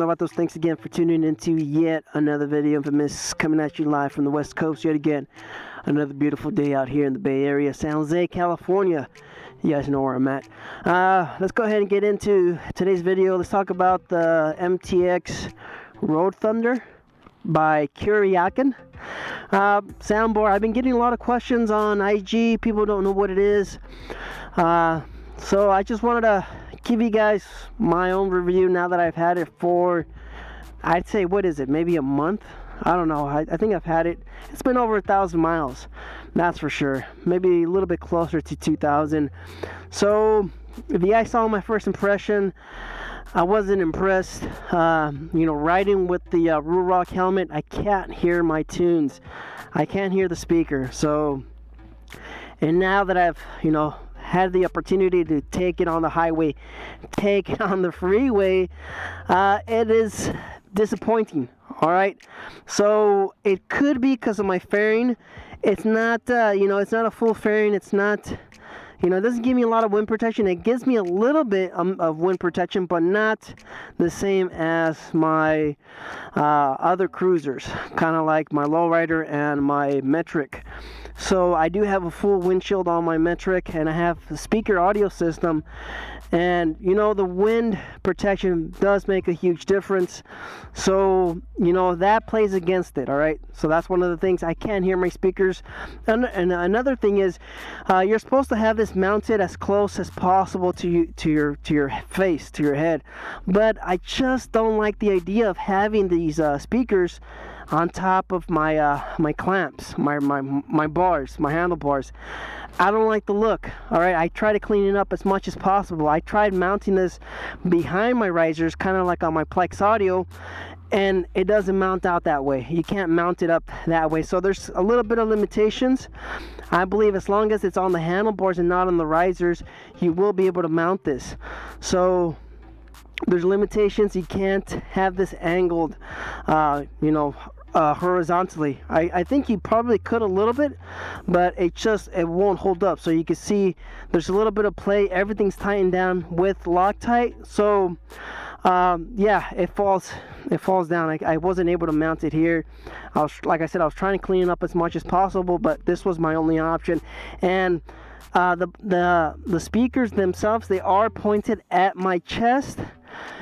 Novatos, thanks again for tuning into yet another video. Infamous, coming at you live from the West Coast yet again. Another beautiful day out here in the Bay Area, San Jose, California. You guys know where I'm at. Let's go ahead and get into today's video. Let's talk about the MTX Road Thunder by Kuryakyn. Soundbar. I've been getting a lot of questions on IG. People don't know what it is. So I just wanted to give you guys my own review now that I've had it for, I'd say, what is it, maybe a month? I don't know. I think I've had it. It's been over 1,000 miles, that's for sure. Maybe a little bit closer to 2,000. So if you guys saw my first impression, I wasn't impressed. Riding with the Ruroc helmet, I can't hear my tunes. I can't hear the speaker. So, and now that I've, had the opportunity to take it on the highway, take it on the freeway, it is disappointing. All right, so it could be because of my fairing. It's not, it's not a full fairing. It's not, it doesn't give me a lot of wind protection. It gives me a little bit of wind protection, but not the same as my other cruisers, kind of like my lowrider and my metric. So I do have a full windshield on my metric, and I have a speaker audio system, and the wind protection does make a huge difference. So that plays against it. All right, so that's one of the things. I can't hear my speakers. And another thing is, you're supposed to have this mounted as close as possible to your face, to your head, but I just don't like the idea of having these speakers on top of my my clamps, my bars, my handlebars. I don't like the look. All right, I try to clean it up as much as possible. I tried mounting this behind my risers, kind of like on my Plex audio, and it doesn't mount out that way. You can't mount it up that way. So there's a little bit of limitations. I believe as long as it's on the handlebars and not on the risers, you will be able to mount this. So there's limitations. You can't have this angled, horizontally. I think you probably could a little bit, but it won't hold up. So you can see there's a little bit of play. Everything's tightened down with Loctite. So it falls down. I wasn't able to mount it here. Like I said, I was trying to clean it up as much as possible, but this was my only option. And the speakers themselves, they are pointed at my chest,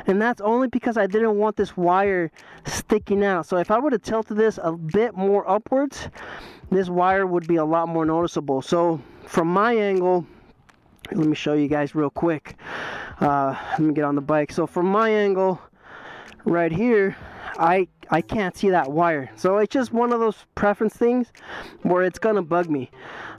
and that's only because I didn't want this wire sticking out. So if I would have tilted this a bit more upwards, this wire would be a lot more noticeable. So from my angle, let me show you guys real quick. Let me get on the bike. So from my angle right here, I can't see that wire. So it's just one of those preference things where it's gonna bug me.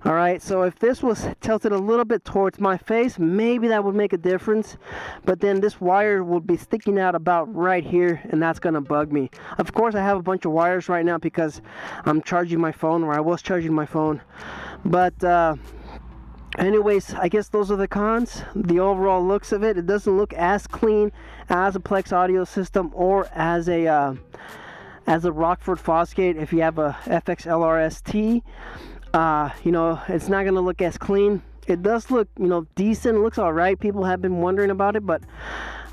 All right, so if this was tilted a little bit towards my face, maybe that would make a difference, but then this wire will be sticking out about right here, and that's gonna bug me. Of course, I have a bunch of wires right now because I'm charging my phone, or I was charging my phone. But anyways, I guess those are the cons. The overall looks of it, it doesn't look as clean as a Plex audio system or as a Rockford Fosgate. If you have a FXLR-ST, it's not gonna look as clean. It does look, decent. It looks all right. People have been wondering about it, but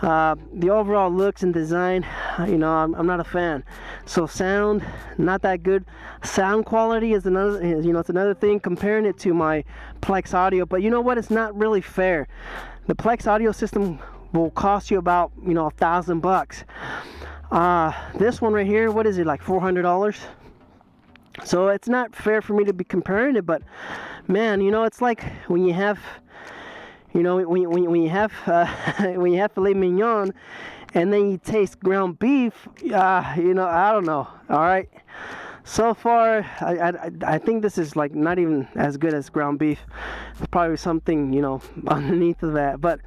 the overall looks and design, I'm not a fan. So sound, not that good. Sound quality is another, it's another thing. Comparing it to my Plex audio, but you know what? It's not really fair. The Plex audio system will cost you about, $1,000. This one right here, what is it, like $400? So it's not fair for me to be comparing it, but man, it's like when you have, when you have filet mignon, and then you taste ground beef. I don't know. All right. So far, I think this is like not even as good as ground beef. It's probably something underneath of that. But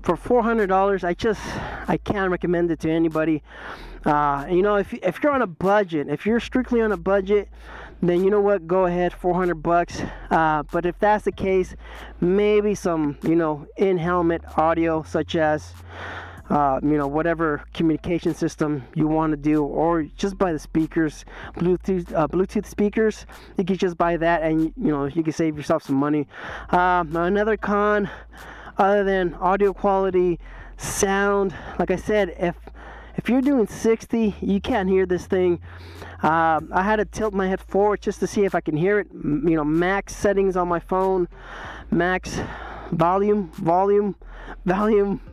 for $400, I can't recommend it to anybody. If you're on a budget, if you're strictly on a budget, then you know what, go ahead, $400. But if that's the case, maybe some in-helmet audio, such as whatever communication system you want to do, or just buy the speakers, Bluetooth speakers. You can just buy that, and you can save yourself some money. Another con, other than audio quality, sound, like I said, if you're doing 60, you can't hear this thing. I had to tilt my head forward just to see if I can hear it. You know, max settings on my phone, max volume,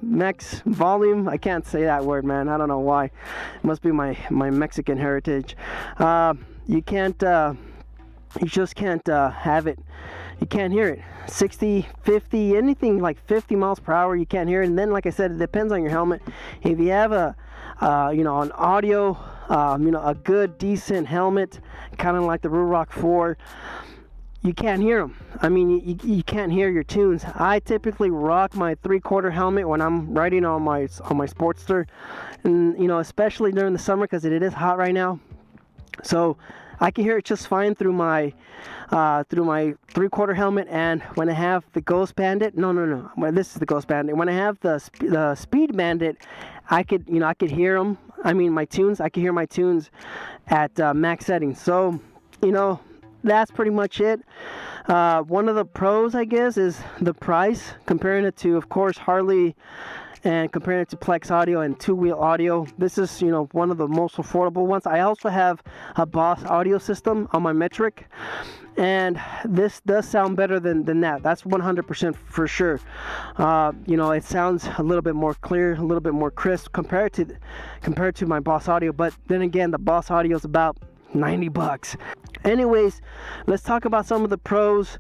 max volume. I can't say that word, man. I don't know why. It must be my Mexican heritage. You can't, you just can't have it. You can't hear it. 60, 50, anything like 50 miles per hour, you can't hear it. And then, like I said, it depends on your helmet. If you have a, you know, an audio, you know, a good, decent helmet, kind of like the Ruroc 4, you can't hear them. I mean, you can't hear your tunes. I typically rock my 3/4 helmet when I'm riding on my Sportster, and you know, especially during the summer because it is hot right now. So I can hear it just fine through my 3/4 helmet, and when I have the Ghost Bandit, no, well, this is the Ghost Bandit. When I have the Speed Bandit, I could hear them. I mean, my tunes. I can hear my tunes at max settings. So, you know, that's pretty much it. One of the pros, I guess, is the price. Comparing it to, of course, Harley, and comparing it to Plex audio and two-wheel audio, this is, you know, one of the most affordable ones. I also have a Boss audio system on my metric, and this does sound better than that. That's 100% for sure. You know, it sounds a little bit more clear, a little bit more crisp compared to my Boss audio. But then again, the Boss audio is about $90. Anyways, let's talk about some of the pros.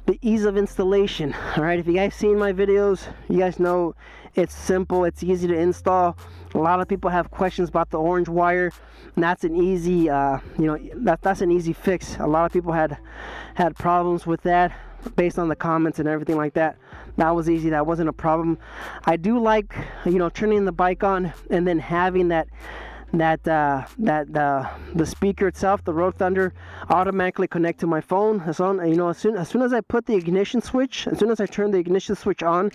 The ease of installation. All right, if you guys seen my videos, you guys know it's simple, it's easy to install. A lot of people have questions about the orange wire, and that's an easy, you know, that's an easy fix. A lot of people had problems with that based on the comments and everything like that. That was easy. That wasn't a problem. I do like, you know, turning the bike on and then having the speaker itself, the Road Thunder, automatically connect to my phone. As soon as I put the ignition switch, as soon as I turn the ignition switch on,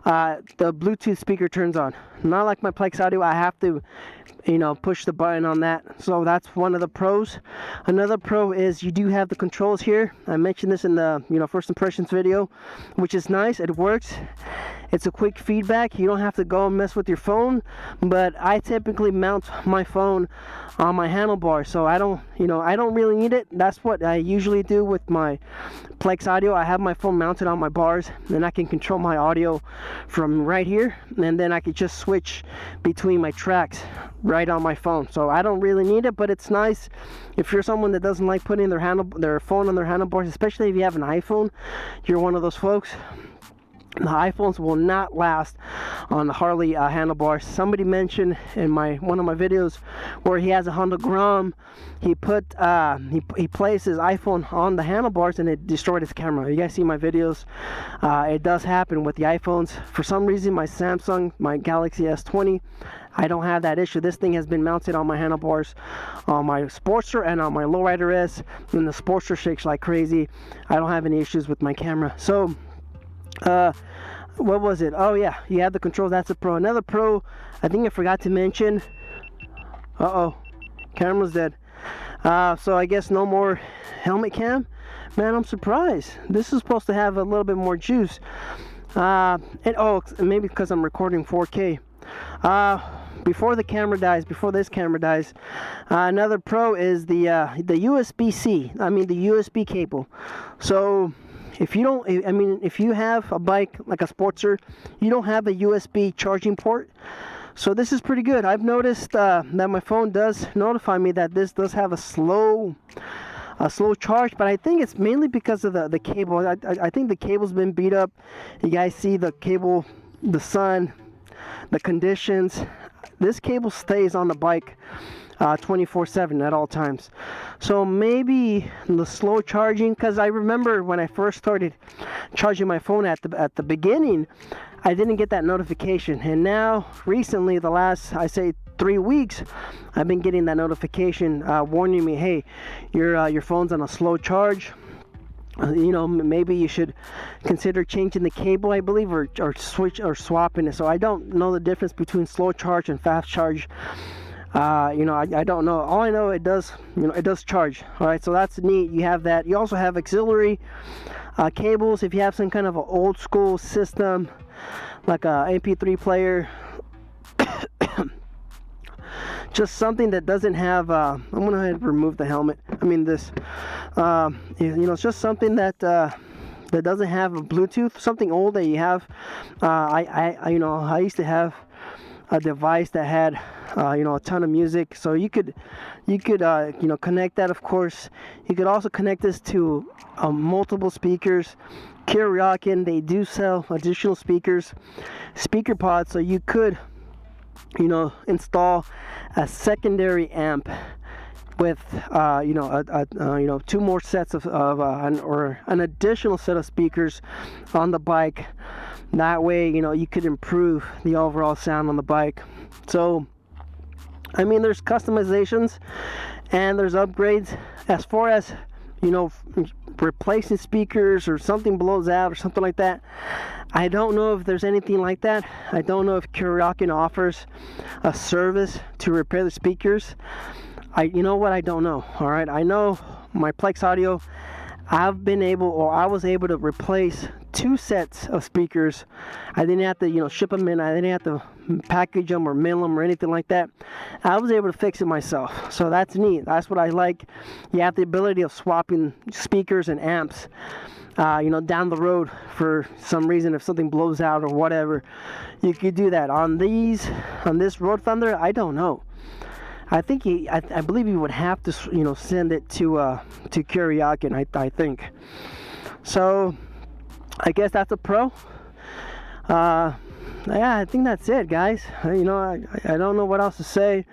the Bluetooth speaker turns on. Not like my Plex audio, I have to, you know, push the button on that. So that's one of the pros. Another pro is you do have the controls here. I mentioned this in the, you know, first impressions video, which is nice. It works. It's a quick feedback. You don't have to go and mess with your phone, but I typically mount my phone on my handlebar, so I don't really need it. That's what I usually do with my Plex audio. I have my phone mounted on my bars, and I can control my audio from right here, and then I can just switch between my tracks right on my phone. So I don't really need it, but it's nice if you're someone that doesn't like putting their phone on their handlebars, especially if you have an iPhone. You're one of those folks. The iPhones will not last on the Harley handlebars. Somebody mentioned in one of my videos where he has a Handlebar Ram. He placed his iPhone on the handlebars and it destroyed his camera. You guys see my videos? It does happen with the iPhones. For some reason, my Samsung, my Galaxy S20, I don't have that issue. This thing has been mounted on my handlebars, on my Sportster and on my Lowrider S, and the Sportster shakes like crazy. I don't have any issues with my camera. So what was it? Oh yeah, you have the controls. That's a pro. Another pro, I think I forgot to mention. Camera's dead. So I guess no more helmet cam. Man, I'm surprised. This is supposed to have a little bit more juice. Maybe because I'm recording 4K. Before this camera dies, another pro is the USB-C. I mean the USB cable. So if you have a bike like a Sportster, you don't have a USB charging port. So this is pretty good. I've noticed that my phone does notify me that this does have a slow charge, but I think it's mainly because of the cable. I think the cable's been beat up. You guys see the cable, the sun, the conditions. This cable stays on the bike 24/7 at all times. So maybe the slow charging, because I remember when I first started charging my phone at the beginning, I didn't get that notification, and now recently, the last, I say 3 weeks, I've been getting that notification warning me, hey, your phone's on a slow charge. You know, maybe you should consider changing the cable, I believe, or switch or swapping it. So I don't know the difference between slow charge and fast charge. You know, I don't know. All I know, it does charge. All right, so that's neat. You have that. You also have auxiliary cables if you have some kind of an old school system, like a MP3 player. just something that doesn't have I'm gonna go ahead and remove the helmet. I mean this it's just something that that doesn't have a Bluetooth, something old that you have. I used to have a device that had a ton of music, so you could connect that. Of course, you could also connect this to multiple speakers. Kuryakyn, they do sell additional speaker pods, so you could install a secondary amp with two more sets of an additional set of speakers on the bike. That way you could improve the overall sound on the bike. So I mean, there's customizations and there's upgrades. As far as replacing speakers or something blows out or something like that, I don't know if there's anything like that. I don't know if Kuryakyn offers a service to repair the speakers. I don't know. All right, I know my Plex Audio, I was able to replace 2 sets of speakers. I didn't have to ship them in. I didn't have to package them or mail them or anything like that. I was able to fix it myself, so that's neat. That's what I like. You have the ability of swapping speakers and amps down the road for some reason. If something blows out or whatever, you could do that. On this Road Thunder, I don't know. I think I believe you would have to send it to Kuryakyn. I think so. I guess that's a Pro. Yeah, I think that's it, guys. I don't know what else to say.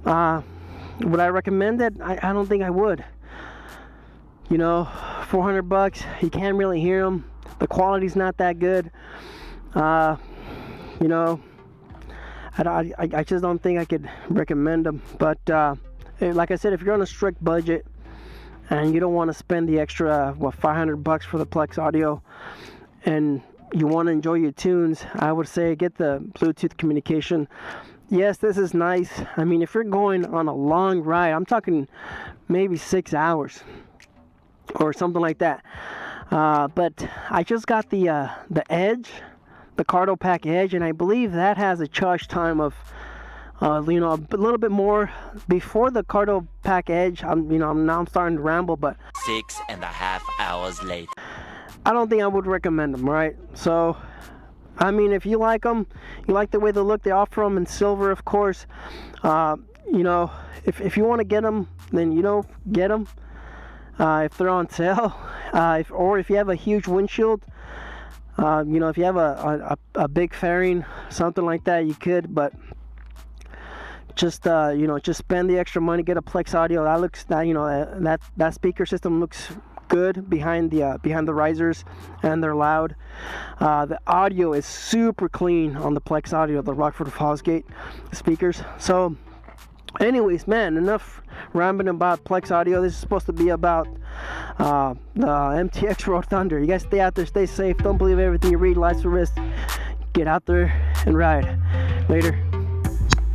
Would I recommend it? I don't think I would. $400, you can't really hear them. The quality's not that good. I just don't think I could recommend them. But like I said, if you're on a strict budget and you don't want to spend the extra $500 for the Plex Audio, and you want to enjoy your tunes, I would say get the Bluetooth communication. Yes, this is nice. I mean, if you're going on a long ride, I'm talking maybe 6 hours or something like that. But I just got the Edge, the Cardo Pack Edge, and I believe that has a charge time of a little bit more. Before the Cardo Pack Edge, I'm starting to ramble, but 6.5 hours later, I don't think I would recommend them, right? So I mean, if you like them, you like the way they look, they offer them in silver, of course. If you want to get them, then get them if they're on sale. Or if you have a huge windshield, if you have a big fairing, something like that, you could. But just spend the extra money, get a Plex Audio. That looks that speaker system looks good behind the risers, and they're loud. The audio is super clean on the Plex Audio, the Rockford Fosgate speakers. So anyways, man, enough rambling about Plex Audio. This is supposed to be about the MTX Road Thunder. You guys stay out there, stay safe, don't believe everything you read, lights for wrist. Get out there and ride. Later.